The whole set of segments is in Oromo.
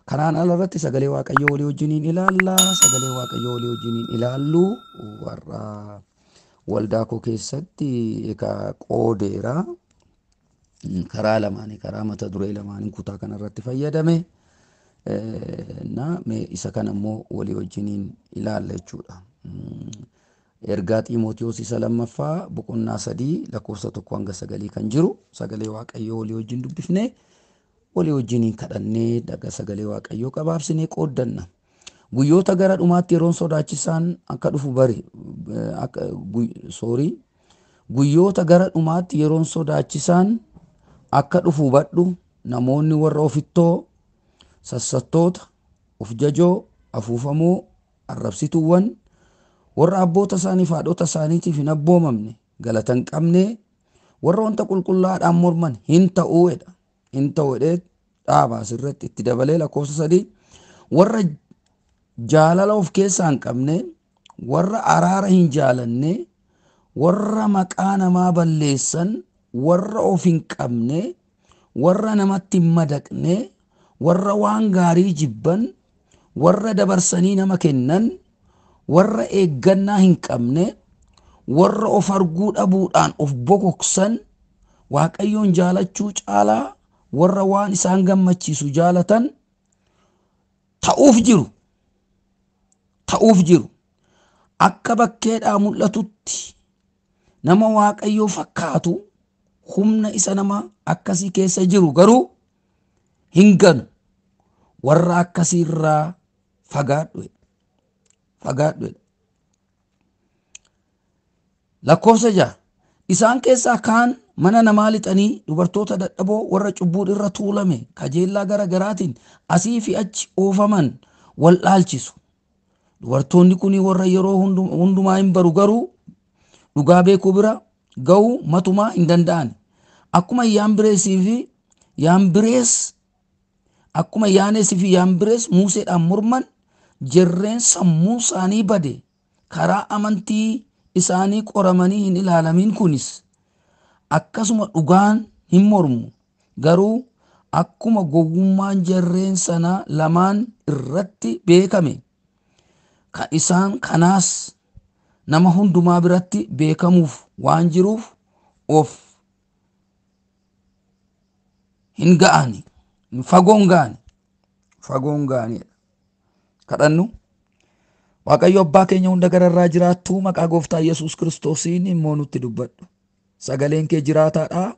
Kanaan alarratti sagalee Waaqayyoo walii wajjiniin ilaalla. Sagalee Waaqayyoo walii wajjiniin ilaallu warra waldaa koo keessatti egaa qoodeera. Karaa lamaanii, karaa mata duree lamaaniin kutaa kanarratti fayyadame. Isa kana immoo walii wajjiniin ilaalla jechuudha. Ergaa Xiimotewos isa lammaffaa boqonnaa 3 lakkoofsa 1 hanga 9 kan jiru sagalee Waaqayyoo walii wajjin dubbifnee walii wajjiniin kadhannee dhaga sagalee Waaqayyoo qabaabsinee qooddanna. Guyyoota gara dhumaatti yeroon sodaachisaan akka dhufu guyyoota gara dhumaatti yeroon sodaachisaan akka dhufu hubadhu. Namoonni warra ofittoo, sassattoota, of jajoo, afuufamoo, arrabsituuwwan, warra abboota isaaniif haadhota isaaniitiif hin abboomamne, galata hin qabne, warra wanta qulqullaa'aadhaan morman hin ta'uu jedha. Hin ta'u jedhee dhaabaa asirratti itti dabalee lakkoofsa 3 warra jaalala of keessaa hin qabne, warra araara hin jaalanne, warra maqaa namaa balleessan, warra of hin qabne, warra namatti hin madaqne, warra waan gaarii jibban, warra dabarsanii nama kennan, warra eeggannaa hin qabne, warra of arguu dhabuudhaan of bokoksan, Waaqayyoon jaalachuu caalaa warra waan isaan gammachiisu jaalatan ta'uuf jiru. Akka bakkeedhaa mul'atutti nama Waaqayyoo fakkaatu humna isa nama akkasii keessa jiru garuu hin ganu. Warra akkasii irraa fagaadhu. Lakkoofsa 6 isaan keessaa kaan mana namaa lixanii dubartoota dadhaboo warra cubbuu irra tuulame kajeellaa gara garaatiin asii fi achi oofaman wal dhaalchisu. Dubartoonni kun warra yeroo hundumaa hin baru garuu dhugaa beekuu bira ga'uu matumaa hin danda'an. Akkuma Yaaneesii fi Yaambirees Museedhaan morman jarreen sammuu isaanii bade karaa amantii isaanii qoramanii hin ilaalamin kunis akkasuma dhugaan hin mormu. Garuu akkuma gowwummaan jarreen sana lamaan irratti beekame kan isaan kanaas nama hundumaa biratti beekamuuf waan jiruuf of hin ga'ani. Fagoon ga'ani. Kadhannu. Waaqayyo abbaa keenya hunda gararraa jiraattu maqaa gooftaa Yesuus Kiristoosiin immoo nutti dubbadhu. Sagaleen kee jiraataadha.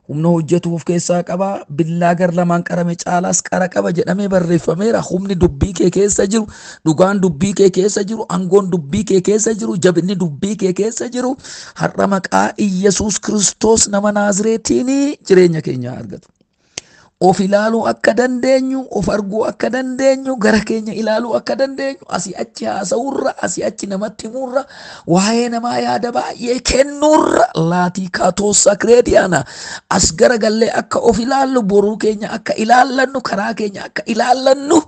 Humna hojjetu of keessaa qaba. Billaa gar lamaan qarame caalaas qara qaba jedhamee barreeffameera. Humni dubbii kee keessa jiru, dhugaan dubbii kee keessa jiru, aangoon dubbii kee keessa jiru, jabinni dubbii kee keessa jiru har'a maqaa Yesuus Kiristoos nama Naazreetiin jireenya keenya argatu. Of ilaaluu akka dandeenyu, of arguu akka dandeenyu, gara keenya ilaaluu akka dandeenyu, asii achi haasa'uurra, asii achi namatti himurra, waa'ee namaa yaada baay'ee kennuurra laatii kaatoo sakireediyaana as gara gallee akka of ilaallu, boruu keenya akka ilaallannu, karaa keenya akka ilaallannu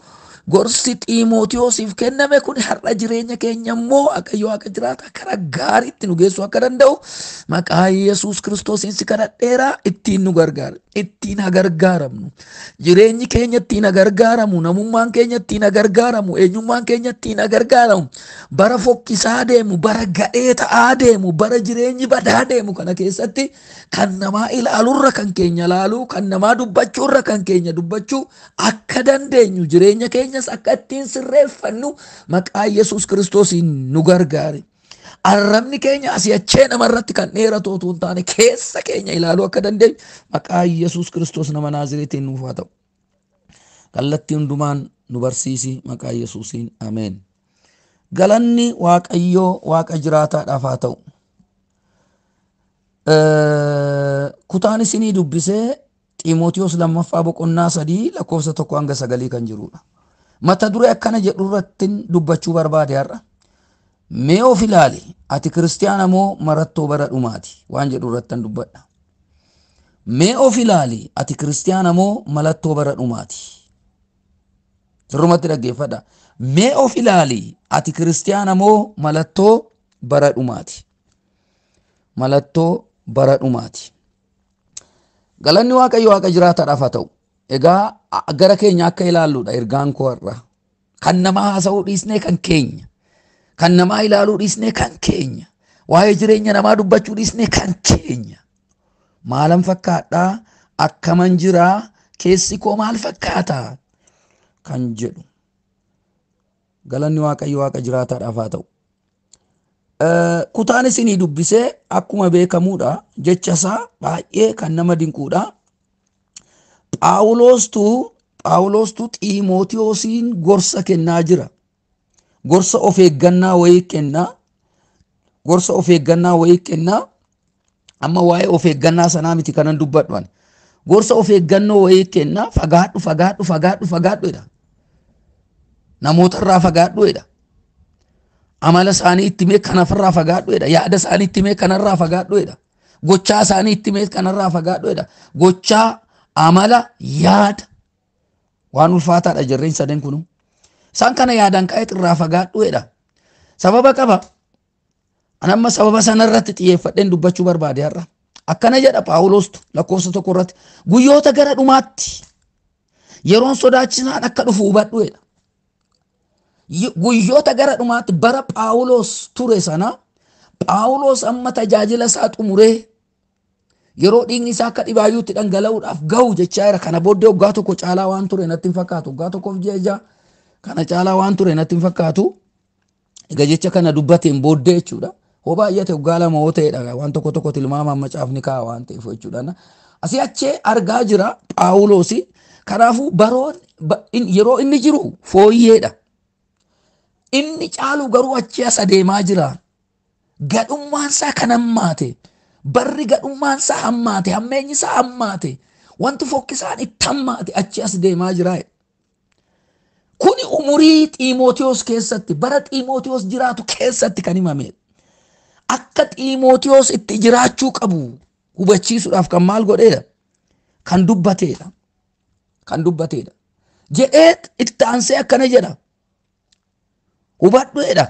gorsi Xiimotewosiif kenname kun har'a jireenya keenya immoo Waaqayyo akka jiraata karaa gaariitti nu geessuu akka danda'u maqaa Yesuus Kiristoosiin si kadhadheera. Ittiin nu gargaara, ittiin haa gargaaramnu, jireenyi keenya ittiin haa gargaaramu, namummaan keenya ittiin haa gargaaramu, eenyummaan keenya ittiin haa gargaaramu. Bara fokkisaa deemu, bara gadhee ta'aa deemu, bara jireenyi badaa deemu kana keessatti kan namaa ilaaluurra kan keenya ilaaluu, kan namaa dubbachuurra kan keenya dubbachuu akka dandeenyu jireenya keenyas akka ittiin sirreeffannu maqaa Yesuus Kiristoosiin nu gargaare. Arrabni keenya asii achee namarratti kan dheeratu otoo hin taane keessa keenya ilaaluu akka dandeenyu maqaa Yesuus Kiristoos nama Naazreetiin nuuf haa ta'u. Kallattii hundumaan nu barsiisi maqaa Yesuusiin ameen. Galanni Waaqayyoo Waaqa jiraataadhaaf haa ta'u. Kutaan isinii dubbisee Xiimotewos lammaffaa boqonnaa 3 lakkoofsa 1 hanga 9 kan jirudha. Mata duree akkana jedhu irratti dubbachuu barbaade har'a. Mee of ilaali, ati kiristiyaana moo marattoo bara dhumaati waan jedhu irratti dubbadha. Mee of ilaali, ati kiristiyaana moo malattoo bara dhumaati. Sirrumatti dhaggeeffadha. Mee of ilaali, ati kiristiyaana moo malattoo bara dhumaati. Malattoo bara dhumaati. Galanni Waaqayyo Waaqa jiraataadhaaf haa ta'u. Egaa gara keenya akka ilaalluudha ergaan koo irra. Kan namaa haasa'uu dhiisnee kan keenya. Kan namaa ilaaluu dhiisnee kan keenya. Waa'ee jireenya namaa dubbachuu dhiisnee kan keenya. Maalan fakkaadhaa? Akkaman jiraa? Keessi koo maal fakkaataa? Kan jedhu. Galanni Waaqayyo Waaqa jiraataadhaaf haa ta'u. Kutaan isinii dubbisee akkuma beekamuudha jecha isaa baay'ee kan nama dinquudha. Phaawulostu Xiimootiyoosiin gorsa kennaa jira. Gorsa of eeggannaa wayii kennaa. Gorsa of eeggannaa wayii kennaa. Amma waa'ee of eeggannaa sanaa miti kanan dubbadhu. Gorsa of eeggannoo wayii kennaa. Fagaadhu. Namoota irraa fagaadhu. Amala isaanii itti mee kanarraa fagaadhu. Yaada isaanii itti mee kanarraa fagaadhu. Gochaa isaanii itti mee kanarraa fagaadhu. Gochaa, amala, yaada. Waan ulfaataadha jarreen sadan kunu. Isaan kana yaadaan ka'eet irraa fagaadhu. Sababa qaba. Anamma sababa sanarratti xiyyeeffadheen dubbachuu barbaade har'a. Akkana jedha Phaawulostu lakkoofsa 1 irratti. Guyyoota gara dhumaatti yeroon sodaachisaan akka dhufu hubadhu. Guyyoota gara dhumaatti bara Phaawulos ture sana Phaawulos amma tajaajila isaa xumuree yeroo dhiigni isaa akka dhibaayyuutti dhangala'uudhaaf ga'u jechaa jira. Kana booddee waggaa tokko caalaa waan ture natti hin fakkaatu. Waggaa tokkoof ji'a kana caalaa waan ture natti hin fakkaatu. Egaa jecha kana dubbateen booddee jechuudha. Hoo baay'ate waggaa 2 yoo ta'edha. Waan tokko tilmaamaan macaafni kaa'a waan ta'eef jechuudha. Asii achee argaa jira Phaawulosi. Kanaafuu yeroo inni jiru fooyyeedha. Inni caalu garuu achi as adeemaa jira. Gadhummaan isaa kan hammaate. Barri gadhummaan isaa hammaate. Hammeenyi isaa hammaate. Wanti fokkisaan itti hammaate achi as deemaa jira. Kuni umurii Xiimootiyoos keessatti bara Xiimootiyoos jiraatu keessatti kan himame. Akka Xiimootiyoos itti jiraachuu qabu hubachiisuudhaaf kan maal godheedha? Kan dubbateedha. Jedhee itti aansee akkana jedha. Hubadhuedha.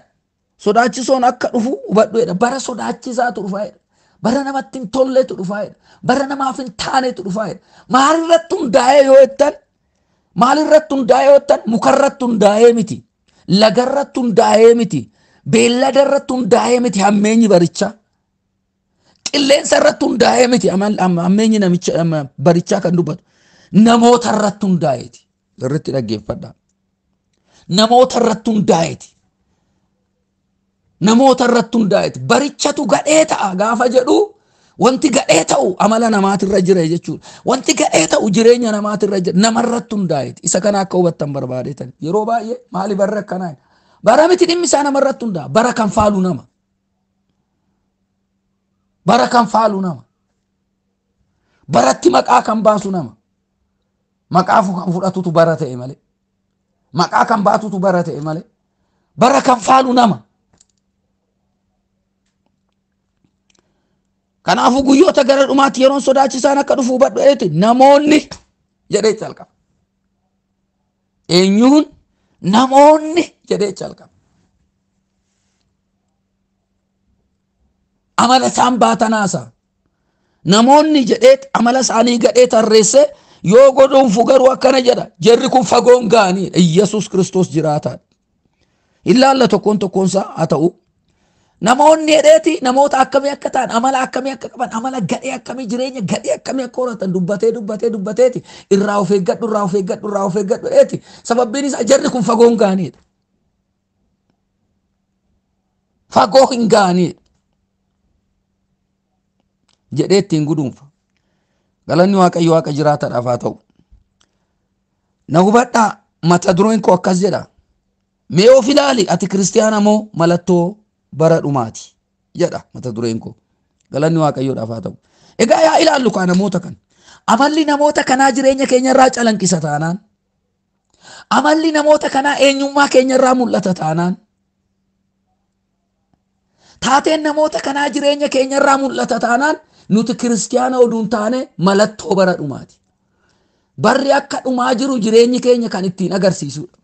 Sodaachisoon akka dhufu hubadhuedha. Bara sodaachisaatu dhufaedha. Bara namatti hin tolleetu dhufaedha. Bara namaaf hin taaneetu dhufaedha. Maalirratti hundaa'ee yoo jettan mukarratti hundaa'ee miti. Lagarratti hundaa'ee miti. Beelladarratti hundaa'ee miti hammeenyi barichaa. Qilleensa irratti hundaa'ee miti hammeenyi barichaa kan dubbatu. Namoota irratti hundaa'eeti. Irratti dhaggeeffadhaa. Namoota irratti hundaa'eeti. Barichatu gadhee ta'a gaafa jedhu wanti gadhee ta'u amala namaatirra jira jechuudha. Wanti gadhee ta'u jireenya namaatirra jira. Namarratti hundaa'eeti. Isa kana akka hubattan barbaadeetan. Yeroo baay'ee maali barra akkanaa? Bara miti dhimmi isaa namarratti hundaa'a. Bara kan faalu nama. Baratti maqaa kan baasu nama. Maqaa kan fudhatutu bara ta'e malee. Maqaa kan baatutu bara ta'e malee. Bara kan faalu nama. Kanaafuu guyyoota gara dhumaatti yeroon sodaachisaan akka dhufu hubadhu. Namoonni jedhee calqaba. Eenyuun? Namoonni jedhee calqaba. Amala isaan baatanaasa. Namoonni jedhee amala isaanii gadhee tarreesse yoo godhuunfu garuu akkana jedha. Jarri kun fagoon ga'aniidha. Iyyasuus Kiristoos jiraataadha. Ilaalla tokkoonsaa haa ta'u. Namoonni hedheeti namoota akkamii akka ta'an amala akkamii akka qaban amala gadhee akkamii jireenya gadhee akkamii akka horatan dubbateeti irraa of eeggadhu dheeti. Sababbiin isaa jarri kun fagoon ga'aniidha. Fagoo hin ga'aniidha. Jedhee ittiin guduunfa. Galanni Waaqayyo Waaqa jiraataadhaaf haa ta'u. Na hubadhaa mata dureen koo akkas jedha. Mee of ilaali ati kiristiyaana moo malattoo bara dhumaati jedha mata dureen koo. Galanni Waaqayyoodhaaf haa ta'u. Egaa yaa ilaallu kaa namoota kan. Amalli namoota kanaa jireenya keenya irraa calanqisa taanaan. Amalli namoota kanaa eenyummaa keenya irraa mul'ata taanaan. Taateen namoota kanaa jireenya keenya irraa mul'ata taanaan nuti kiristiyaana oduun taane malattoo bara dhumaati. Barri akka dhumaa jiru jireenyi keenya kan ittiin agarsiisudha.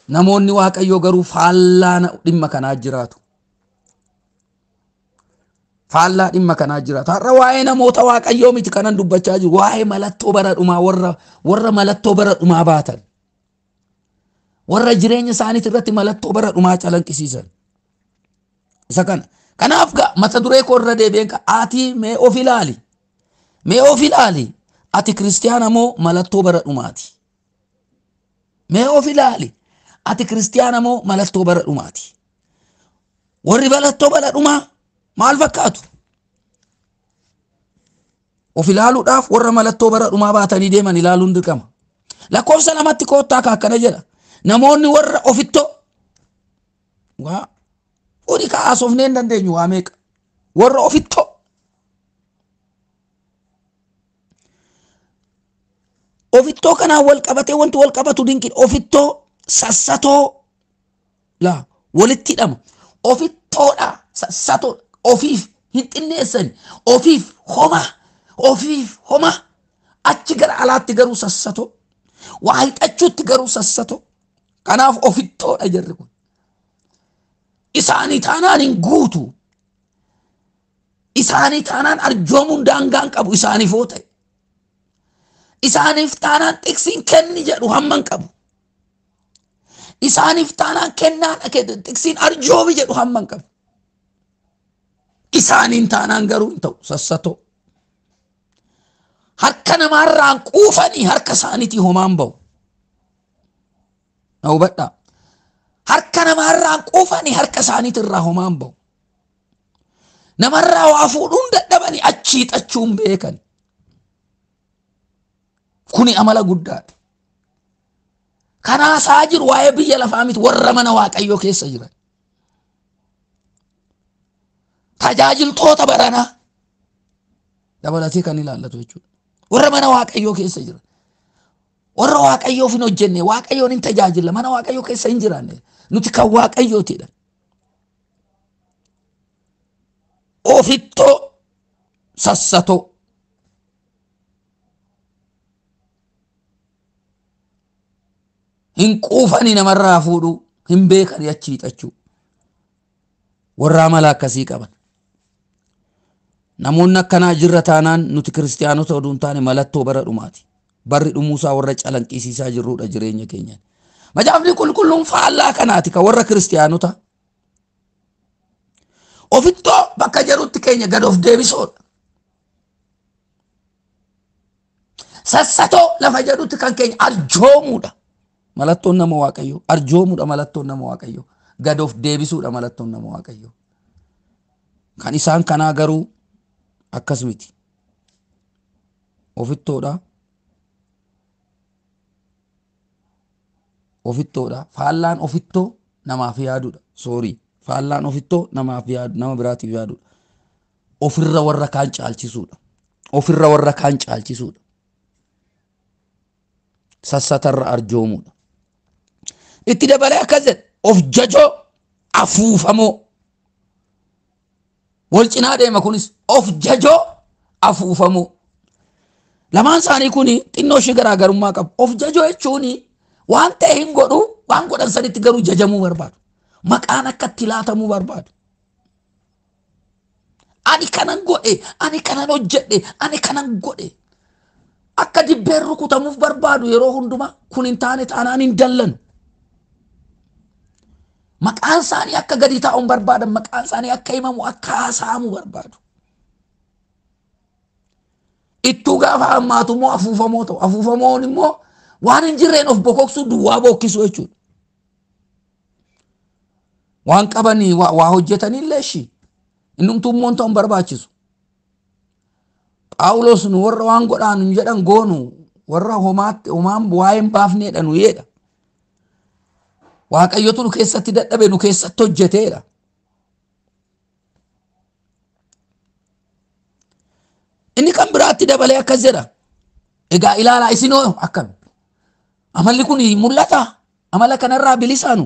Namoonni Waaqayyoo garuu faallaa dhimma kanaa jiraatu. faallaa dhimma kanaa jira. Har'a waa'ee namoota Waaqayyoo miti kanan dubbachaa jiru. Waa'ee malattoo bara dhumaa warra malattoo bara dhumaa baatan. Warra jireenya isaaniitii irratti malattoo bara dhumaa calanqisiisan. Isa kana. Kanaaf mata duree koo irra deebi'een ati mee of ilaali. Mee of ilaali. Ati kiristiyaana moo malattoo bara dhumaati? Mee of ilaali. Ati kiristiyaana moo malattoo bara dhumaati? Warri malattoo bara dhumaa maal fakkaatu? Of ilaaluudhaaf warra malattoo bara dhumaa baatanii deeman ilaaluun dirqama. Lakkoofsa lamatti koottaa akkana jedha. Namoonni warra ofittoo odi kaasofnee hin dandeenyu waa meeqa? Warra ofittoo ofittoo kanaan wal qabatee wanti wal qabatu dinqii ofittoo sassatoo walitti hidhama. Ofittoodha sassatoo ofiif hin xinneessani. Ofiif homa achi gara alaatti garuu sassatoo waa hixachuutti garuu sassatoo. Kanaaf ofittoodha jarri kun. Isaanii taanaan hin guutu. Isaanii taanaan arjoomuun daangaan qabu isaaniif yoo ta'e. Isaaniif taanaan tiksiin kenni jedhu hamman qabu. Isaaniif taanaan kennaan tiksiin arjoomi jedhu hamman qabu. Isaaniin taanaan garuu hin ta'u sassatoo. Harka namaarraan quufanii harka isaaniitii homaan ba'u. Na hubadhaa. Harka namaarraan quufanii harka isaaniitirraa homaan ba'u. Namarraa waa fuudhuun dadhabanii achii xachuun beekan. Kuni amala guddaadha. Kanaasaa jiru waa'ee biyya lafaa miti warra mana Waaqayyoo keessa jiran. Tajaajiltoota baranaa dabalatee kan ilaallatu jechuudha. Warra mana Waaqayyoo keessa jiran. Warra Waaqayyoof hin hojjenne Waaqayyoon hin tajaajilla mana Waaqayyoo keessa hin jiraanne nuti kan Waaqayyootidha. Ofittoo sassatoo. Hin quufanii namarraa fuudhuu hin beekani achii xachuu. Warra amala akkasii qaban. Namoonni akkanaa jirra taanaan nuti kiristiyaanota oduu hin taane malattoo bara dhumaati. Barri dhumuusaa warra calanqisiisaa jirruudha jireenya keenyaan. Macaafni qulqulluun faallaa kanaati ka warra kiristiyaanota. Ofittoo bakka jedhutti keenya gad of deebisoodha. Sassatoo lafa jedhutti kan keenya arjoomuudha. Malattoon nama Waaqayyoo. Arjoomuudha malattoon nama Waaqayyoo. Gad of deebisuudha malattoon nama Waaqayyoo. Kan isaan kanaa garuu akkas miti. Ofittoodha. Ofittoodha. Faallaan ofittoo namaaf yaaduudha. Faallaan ofittoo namaaf yaadu nama biraatiif yaaduudha. Ofirra warra kaan caalchisuudha. Ofirra warra kaan caalchisuudha. Sassatarra arjoomuudha. Itti dabalee akkas jedha of jajoo afuufamoo. Wal cinaa deema kunis of jajoo afuufamoo. Lamaan isaanii kuni xinnoo ishee garaagarummaa qabu. Of jajoo jechuun waan ta'e hin godhu waan godhan sanitti garuu jajamuu barbaadu. Maqaan akka itti laatamuu barbaadu. Ani kanan godhe, ani kanan hojjedhe, ani kanan godhe. Akka dibbeen rukutamuuf barbaadu yeroo hundumaa kun hin taane taanaan hin dallan. Maqaan isaanii akka gadi taa'uun barbaadan, maqaan isaanii akka himamu, akka haasa'amu barbaadu. Ittuu gaafa hammaatu immoo afuufamoo ta'u. Afuufamoon immoo waan hin jirreen of bokoksuu duwwaa bokkisuu jechuudha. Waan qabanii waa hojjetanii illee ishii innumtuu immoo ta'uun barbaachisu. Phaawulos nu warra waan godhaan hin jedhan goonu warra homaan waa'ee hin baafneedha nu yeedha. Waaqayyotu nu keessatti dadhabe nu keessatti hojjeteedha. Inni kan biraatti dabalee akkas jedha. Egaa ilaalaa isinoo akkam. Amalli kun mul'ata. Amala kanarraa bilisaanu.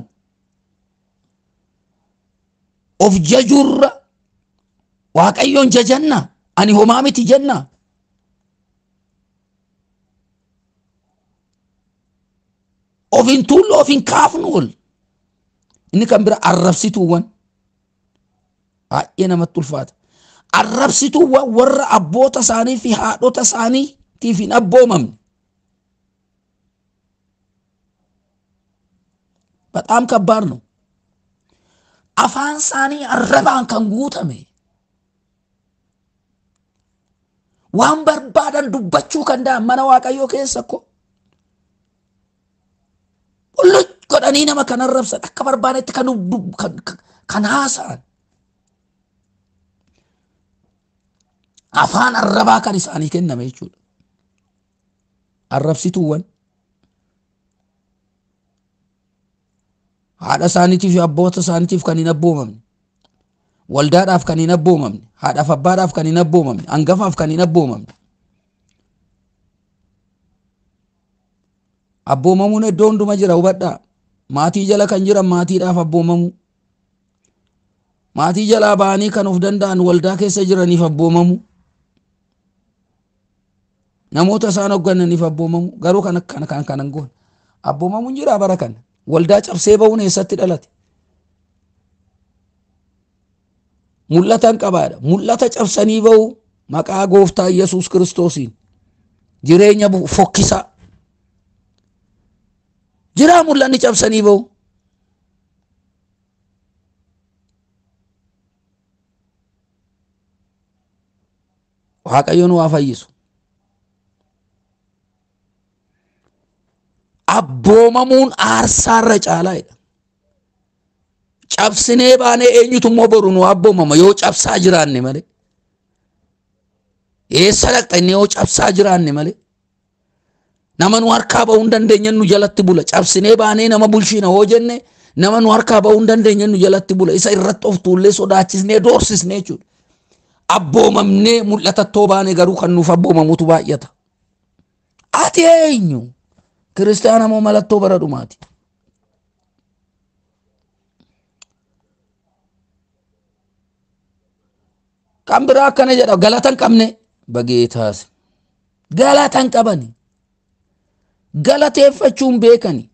Of jajurra Waaqayyoon jajanna. Ani homaa miti jenna. Ofin tullu ofin kaafnu ol. Inni kan bira arrabsituuwwan. Baay'ee namatti ulfaata. arrabsituuwwan warra abboota isaanii fi haadhota isaaniitiif hin abboomamne. በጣም ከባድ ነው። afaan isaanii arrabaan kan guutame, waan barbaadan dubbachuu kan danda'an mana Waaqayyoo keessa ko godhanii nama kan arrabsan akka barbaadetti kan haasa'an. afaan arrabaa kan isaanii kenname jechuudha. arrabsituuwwan haadha isaaniitiif abboota isaaniitiif kan hin abboomamne, waldaadhaaf kan hin abboomamne, haadhaaf abbaadhaaf kan hin abboomamne, hangafaaf kan hin abboomamne. abboomamuun iddoo hunduma jira hubadhaa. maatii jala kan jiran maatiidhaaf abboomamu, maatii jalaa ba'anii kan of danda'an waldaa keessa jiraniif abboomamu, namoota isaan hooggananiif abboomamu. garuu kan goon abboomamuun jira bara kana. waldaa cabsee ba'uun eessatti dhalate? mul'atan qabaadha. mul'ata cabsanii ba'u maqaa gooftaa Yesuus Kiristoosiin jireenya fokkisaa jira. mul'anni cabsanii ba'u Waaqayyoon waa fayyisu. abboomamuun aarsaarra caalaadha. cabsinee baanee eenyutu immoo boru nu abboomama yoo cabsaa jiraanne malee. eessa dhaqxa inni yoo cabsaa jiraanne malee. nama nu harkaa ba'uu hin dandeenyen nu jalatti bula. cabsinee baanee nama bulchiina hoo jenne nama nu harkaa ba'uu hin dandeenyen nu jalatti bula. isa irratti of tuullee sodaachisnee doorsisnee jechuudha. abboomamnee mul'atattoo baanee garuu kan nuuf abboomamutu baay'ata. ati eenyu? kiristaana moo malattoo bara dhumaati? kan biraa akkana jedha, galatan qabne bageetaas galatan qabani, galateeffachuun beekani.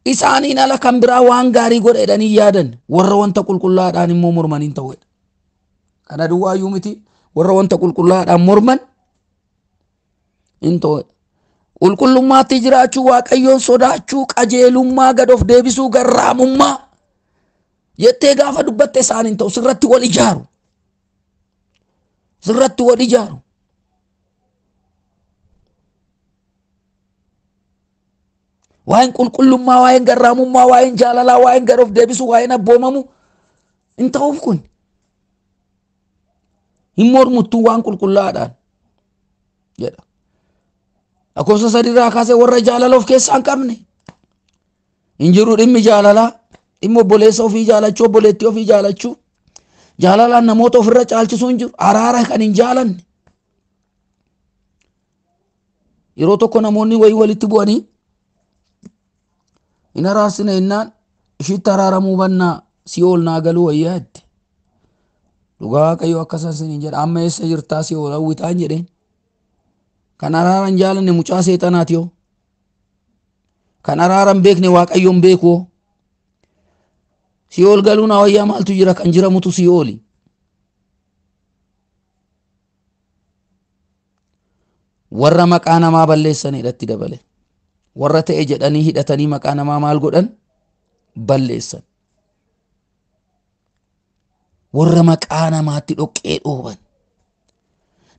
isaaniin ala kan biraa waan gaarii godha jedhanii yaadan warra wanta qulqullaadhaan immoo mormaniin ta'uudha. kana duwwaayyuu miti, warra wanta qulqullaadhaan morman in ta'uudha. qulqullummaatti jiraachuu, Waaqayyoon sodaachuu, qajeelummaa, gad of deebisuu, garraamummaa jettee gaafa dubbatte isaaniin ta'u sirratti wal ijaaru. sirratti wal ijaaru. waa'een qulqullummaa, waa'een garraamummaa, waa'een jaalalaa, waa'een gad of deebisuu, waa'een abboomamu in ta'uuf kun hin mormuttuu waan qulqullaadhaan jedha. lakkoofsa 3 irraa kaasee warra jaalala of keessaa hin qabne hin jiru. dhimmi jaalalaa, dhimma obboleessa ofii jaalachuu, obboleettii ofii jaalachuu, jaalalaan namoota ofirra caalchisuu hin jiru. araara kan hin jaalanne. yeroo tokko namoonni wayii walitti bu'anii hin araarsine jennaan ishitti araaramuu bannaa Si'ool naa galuu wayyaa jette. dhugaa Waaqayyo akkasaan isiniin jedha. amma eessa jirtaa Si'ool hawwitaan jedheen. kan araaran jaalanne mucaa seexanaati yoo. kan araaran beekne Waaqayyoon beeku yoo. Si'ool galuu naa wayyaa maaltu jira? kan jiramutu Si'ooli. warra maqaa namaa balleessanidhatti dabale. warra ta'e jedhanii hidhatanii maqaa namaa maal godhan? balleessan. warra maqaa namaatti dhoqqee dhooban,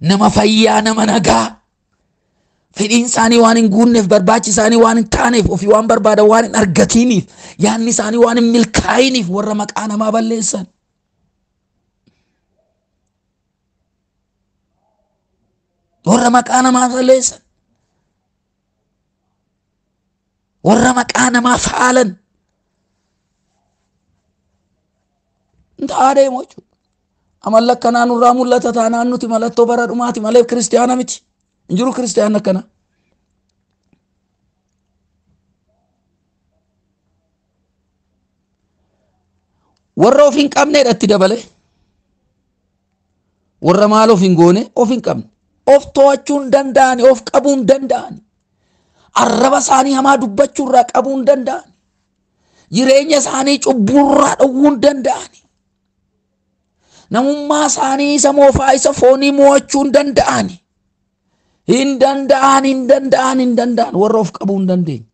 nama fayyaa, nama nagaa, fedhiin isaanii waan hin guunneef, barbaachi isaanii waan hin taaneef, ofii waan barbaadan waan hin argatiniif, yaanni isaanii waan hin milkaa'iniif warra maqaa namaa balleessan. warra maqaa namaa balleessan, warra maqaa namaa faalan deemu jechuudha. amalla akkanaa nurraa mul'ata taanaan nuti mallattoo bara dhumaati malee kiristaana miti. hin jiru kiristaana akkana. warra of hin qabneedhatti dabale. warra maal of hin goone? of hin qabne, of to'achuu hin danda'ani, of qabuu hin danda'ani, arraba isaanii hamaa dubbachuu irraa qabuu hin danda'ani, jireenya isaanii cubburraa dhowwuu hin danda'ani, namummaa isaanii isa moofaa isa foonii mo'achuu hin danda'an. Hin danda'an warra of qabuu hin dandeenye.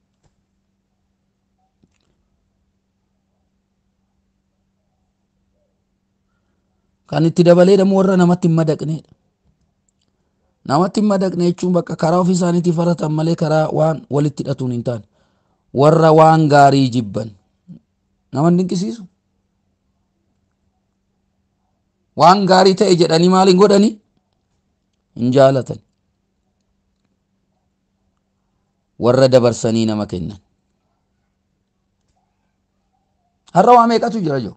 Kan itti dabalee dammoo warra namatti hin madaqneedha. Namatti hin madaqne jechuun bakka karaa ofii isaaniitii faratan malee karaa waan walitti hidhatuun hin taane. Warra waan gaarii jibban. Nama dinqisiisu. Waan gaarii ta'e jedhanii maal hin godhanii? Hin jaalatan. Warra dabarsanii nama kennan. Har'a waa meeqatu jira joo?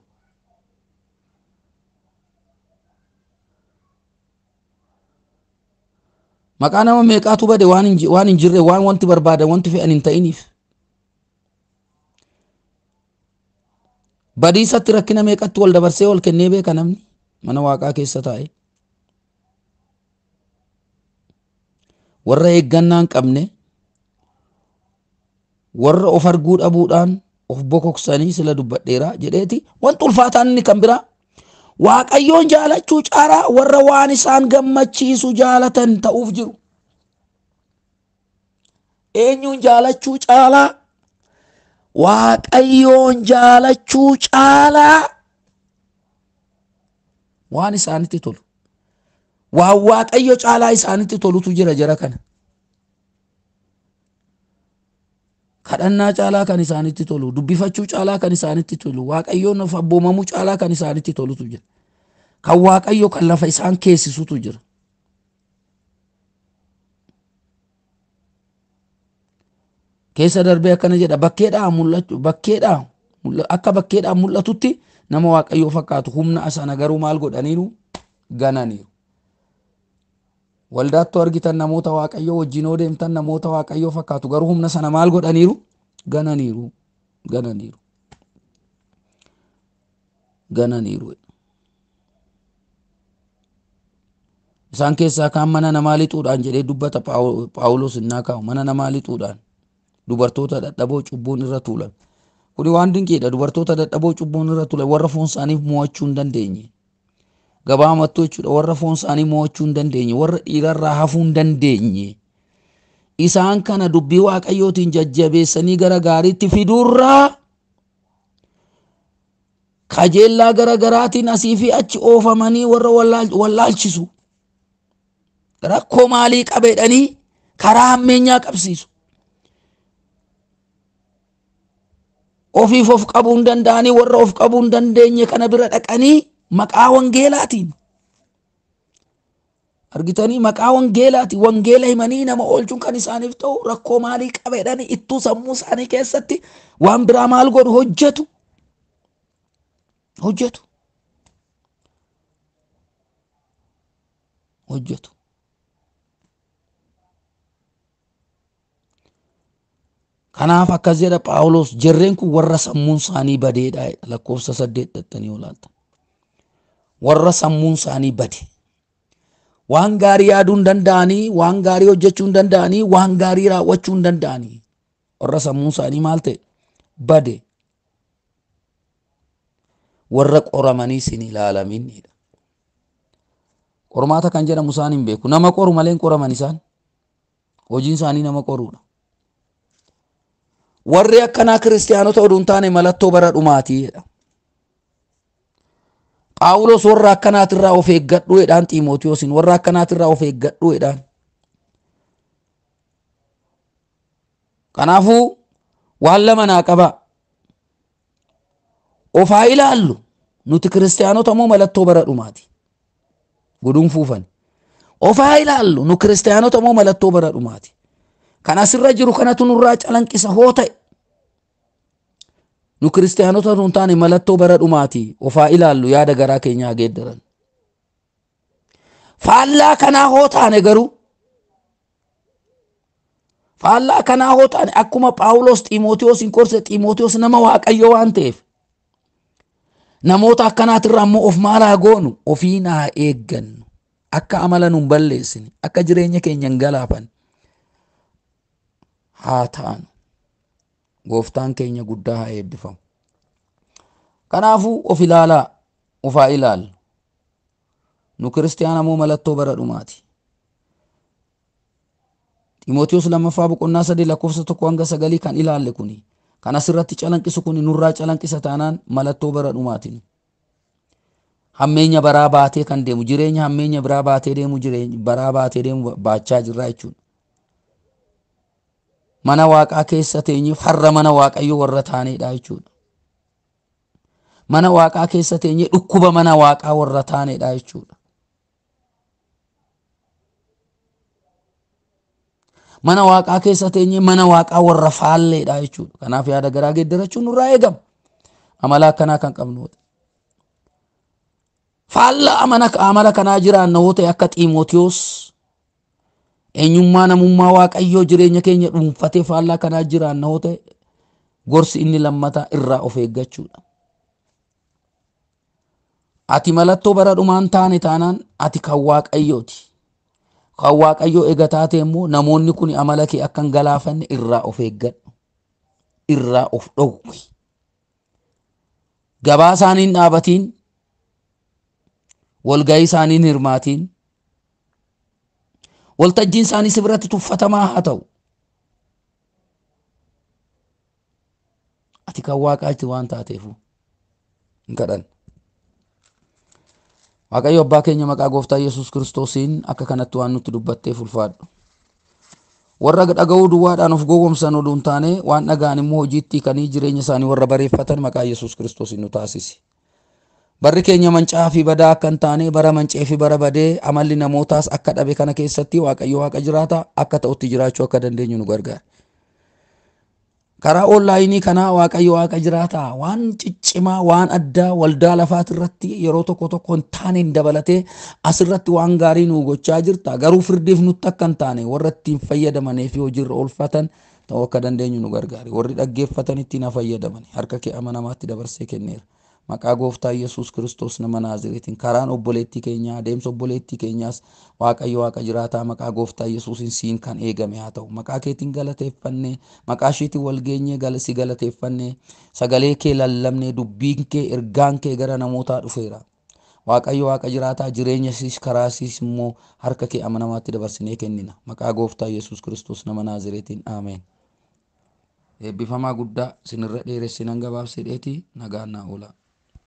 Maqaa nama meeqaatu bade waan hin jirre waan wanti barbaadan wanti fe'an hin ta'iniif. Badiisatti rakkina meeqatti wal dabarsee wal kennee beeka namni mana waaqaa keessa taa'e. Warra eeggannaa hin qabne, warra of arguu dhabuudhaan of bokoksanii sila dubbadheera jedheeti wanti ulfaataan inni kan biraa. Waaqayyoon jaalachuu caalaa warra waan isaan gammachiisu jaalatan ta'uuf jiru. Eenyuun jaalachuu caalaa? Waaqayyoon jaalachuu caalaa waan isaanitti tolu. Waan Waaqayyo caalaa isaanitti tolutu jira jara kana. Kadhannaa caalaa kan isaanitti tolu, dubbifachuu caalaa kan isaanitti tolu, Waaqayyoon of abboomamuu caalaa kan isaanitti tolutu jira. Kan Waaqayyo kan lafa isaan keessisutu jira. Keessa darbee akkana jedha akka bakkeedhaan mul'atutti nama Waaqayyo fakkaatu humna sana garuu maal godhaniiru? Gananiiru. Waldaattuu argitan namoota Waaqayyo wajjin deemtan namoota Waaqayyo fakkaatu garuu humna sana maal godhaniiru? Gananiiru. Isaan keessaa kaan mana namaa lixuudhaan jedhee dubbata Phaawulos innaa kaa'u mana namaa lixuudhaan dubartoota dadhaboo cubbuun irra tuulan. Kuni waan dinqiidha. Dubartoota dadhaboo cubbuun irra tuulan warra foon isaanii mo'achuu hin dandeenye. Gabaamattuu jechuudha warra foon isaanii mo'achuu hin dandeenye warra dhiirarraa hafuu hin dandeenye. Isaan kana dubbii Waaqayyootiin jajjabeessanii gara gaariitti fiduurraa kajeellaa gara garaatiin asii fi achi oofamanii warra wallaalchisu. Rakkoo maalii qabeedhanii karaa hammeenyaa qabsiisu. Ofiif of qabuu hin danda'anii warra of qabuu hin dandeenye kana bira dhaqanii maqaa wangeelaatiin argitanii maqaa wangeelaatiin wangeela himanii nama oolchuun kan isaaniif ta'u rakkoo maalii qabeedhanii ittuu sammuu isaanii keessatti waan biraa maal godhu hojjetu. Kanaaf akkas jedha Phaawulos jarreen kun warra sammuun isaanii badeedha. Lakkoofsa 8 dhattanii olaantan. Warra sammuun isaanii bade. Waan gaarii yaaduu hin danda'anii, waan gaarii hojjechuu hin danda'anii, waan gaarii raawwachuu hin danda'anii. Warra sammuun isaanii maal ta'e? Bade. Warra qoramanii sin ilaalaminidha. Qormaata kan jedhamu isaan hin beeku. Nama qoru malee hin qoraman isaan. Hojiin isaanii nama qoruudha. Warri akkanaa kiristiyaanota oduu hin taane mallattoo bara dhumaatiidha. Phaawulos warra akkanaatirraa of eeggadhu jedhaan Xiimotewoosin warra akkanaatirraa of eeggadhu jedhaan. Kanaafuu waan lama naa qaba. Of haa ilaallu nuti kiristiyaanota moo mallattoo bara dhumaati? Guduun fuufan. Of haa ilaallu nu kiristiyaanota moo mallattoo bara dhumaati? Kan asirra jiru kanatu nurraa calanqisa hoo ta'e. Nu kiristiyaanota nun taane mallattoo bara dhumaati. Of haa ilaallu yaada garaa keenyaa geeddaran. Faallaa kanaa hoo taane garuu faallaa kanaa hoo taane akkuma Phaawulos Xiimotewoosin korse Xiimotewoos nama Waaqayyo waan ta'eef namoota akkanaatirraa ammoo of maal haa goonu? Ofiin haa eeggannu. Akka amala nun balleessine akka jireenya keenya hin galaafan haa taanu. Gooftaan keenya guddaa haa eebbifamu. Kanaafuu of ilaalaa, of haa ilaallu. nu kiristiyaana moo malattoo bara dhumaati. Xiimotewos lammaffaa boqonnaa 3:1-9 kan ilaalle kuni kan asirratti calanqisu kuni nurraa calanqisa taanaan malattoo bara dhumaatiin. Hammeenya baraa baatee kan deemu jireenya hammeenya biraa baatee deemu jireenya baraa baatee deemu baachaa jirra jechuudha. Mana waaqaa keessa teenyee farra mana waaqayyoo warra taanedha jechuudha. Mana waaqaa keessa teenyee dhukkuba mana waaqaa warra taanedha jechuudha. Mana waaqaa keessa teenyee mana waaqaa warra faalleedha jechuudha. Kanaaf yaada garaa geeddarachuun nurraa eegama. Amala akkanaa kan qabnudha. Faalla amala kanaa jiraanna yoo ta'e akka Xiimotewos eenyummaa namummaa waaqayyoo jireenya keenya dhuunfatee faallaa kanaa jiraanna yoo ta'e gorsi inni lammataa irraa of eeggachuudha. Ati malattoo bara dhumaan taane taanaan ati kan waaqayyooti. Kan waaqayyoo eega taate immoo namoonni kun amala kee akka hin galaafanne irraa of eeggadhu. Irraa of dhowwi. Gabaa isaaniin dhaabatiin walgahii isaaniin hirmaatiin waltajjiin isaanii si biratti tuffatamaa haa ta'u. Ati kan waaqaati waan taateefu hin kadhanne. Waaqayyo abbaa keenya maqaa gooftaa Yesuus Kiristoosiin akka kanatti waan nutti dubbatteef ulfaadhu. Warra dhaga'uu duwwaadhaan of gowwomsan oduu hin taane waan dhaga'an immoo hojiitti kanii jireenya isaanii warra bareeffatan maqaa Yesuus Kiristoosiin nu taasisi. Barri keenya mancaa fi badaa akka hin taane bara mancee fi bara badee amalli namootaas akka dhabe kana keessatti Waaqayyo Waaqa jiraata akka ta'utti jiraachuu akka dandeenyu nu gargaara. Karaa onlaayinii kanaa Waaqayyo Waaqa jiraata waan ciccimaa waan addaa waldaa lafaat irratti yeroo tokko hin taane hin dabalatee asirratti waan gaarii nu gochaa jirta. Garuu firdiif nutti akka hin taane warra ittiin fayyadamanii fi hojiirra oolfatan ta'uu akka dandeenyu nu gargaari. Warri dhaggeeffatan ittiin haa fayyadaman harka kee amanamaatti dabarsee kenneera. Maqaa gooftaa Yesuus Kiristoos nama Naazreetiin karaan obboleettii keenyaa adeemsa obboleettii keenyaas Waaqayyo Waaqa jiraataa maqaa gooftaa Yesuusiin siin kan eegame haa ta'u. Maqaa keetiin galateeffannee maqaa isheetiin wal geenyee si galateeffannee sagalee kee lallabnee dubbiin kee ergaan kee gara namootaa dhufeera. Waaqayyo Waaqa jiraataa jireenya siis karaa siis immoo harka kee amanamaatti dabarsinee kennina. Maqaa gooftaa Yesuus Kiristoos nama Naazreetiin aameen. Eebbifamaa guddaa sinirra dheeressinan gabaabsidheetii nagaan naa oola.